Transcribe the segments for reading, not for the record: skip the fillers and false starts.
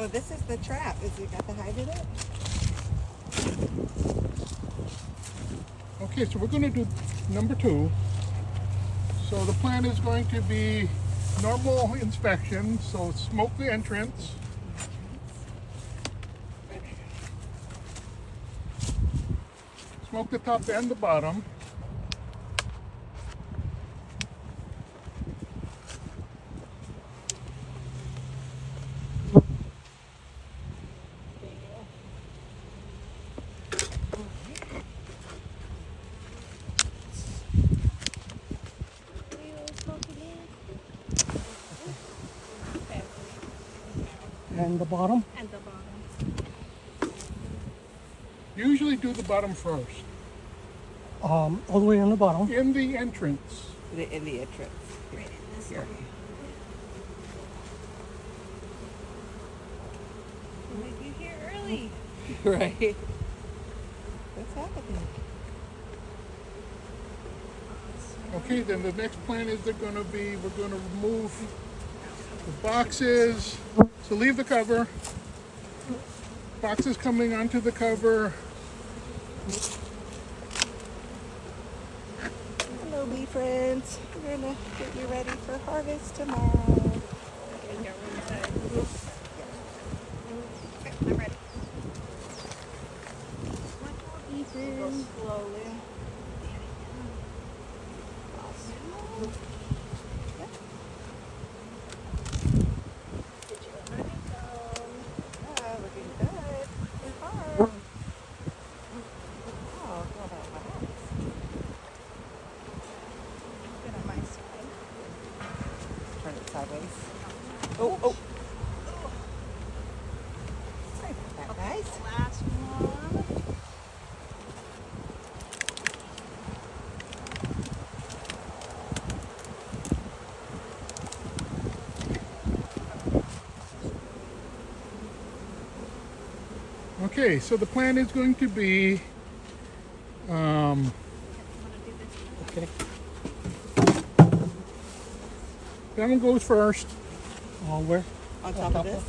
Oh, this is the trap. Is it got the hide in it? Okay, so we're going to do number 2. So the plan is going to be normal inspection, so smoke the entrance. Smoke the top and the bottom. And the bottom? And the bottom. Usually do the bottom first. All the way on the bottom. In the entrance. In the entrance. Right in this Here. Maybe you're here early. Right. What's happening? Okay, then the next plan is we're going to remove the boxes. So leave the cover. Boxes coming onto the cover. Hello, bee friends. We're gonna get you ready for harvest tomorrow. Okay, got one side. Okay, I'm ready. Go slowly. Ah, looking good. It's hard. Oh, hold on, my hands. Good on my side. Turn it sideways. Oh. Sorry about that, guys. Last one. Okay, so the plan is going to be Want to do this? Okay. that one goes first. Where? On top of this.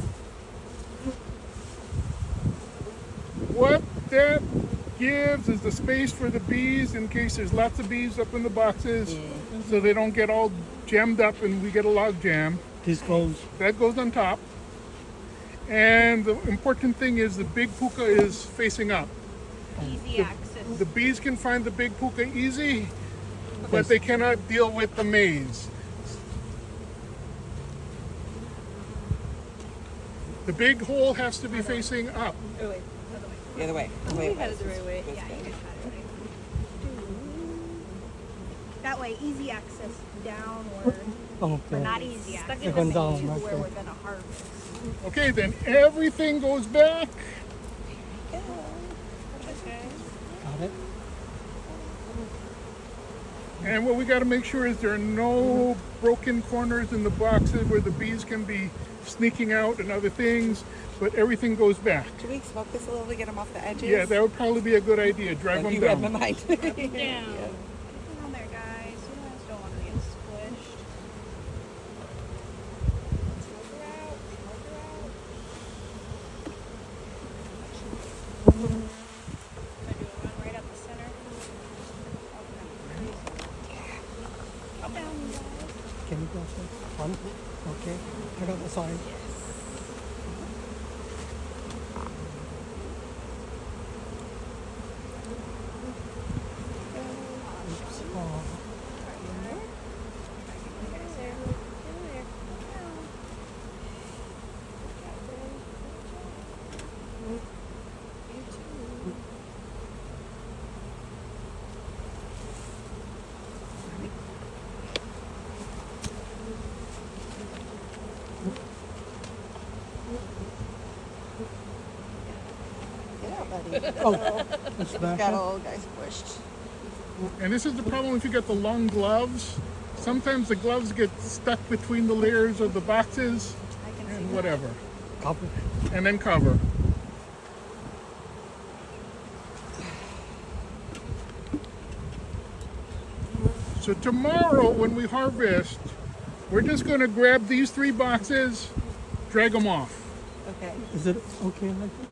What that gives is the space for the bees in case there's lots of bees up in the boxes, so they don't get all jammed up and we get a log jam. This goes. That goes on top. And the important thing is the big puka is facing up. Easy access. The bees can find the big puka easy, but they cannot deal with the maize. The big hole has to be facing up. Oh, wait. The other way. The way You it had was. it the right way. Goes Yeah, down. you guys had it right. That way, easy access downward. Okay. But not easy access to Going down, where okay. we're gonna harvest. Okay, then everything goes back. Okay. Got it. And what we got to make sure is there are no broken corners in the boxes where the bees can be sneaking out and other things, but everything goes back. Should we smoke this a little to get them off the edges? Yeah, that would probably be a good idea. Drive them You read my down. mind. Down. Get on there, guys. You guys don't want to get squished. Smoke her out. Smoke her out. Should I do a run right up the center? Come down, you guys. Can you go front? Okay. I got the sign. Oops. Oh. Get out, buddy. Oh, it's back. Got all the guys pushed. And this is the problem if you get the long gloves. Sometimes the gloves get stuck between the layers of the boxes I can see and that. whatever. Cover. And then cover. So tomorrow when we harvest, we're just going to grab these 3 boxes, drag them off. Okay. Is it okay like that?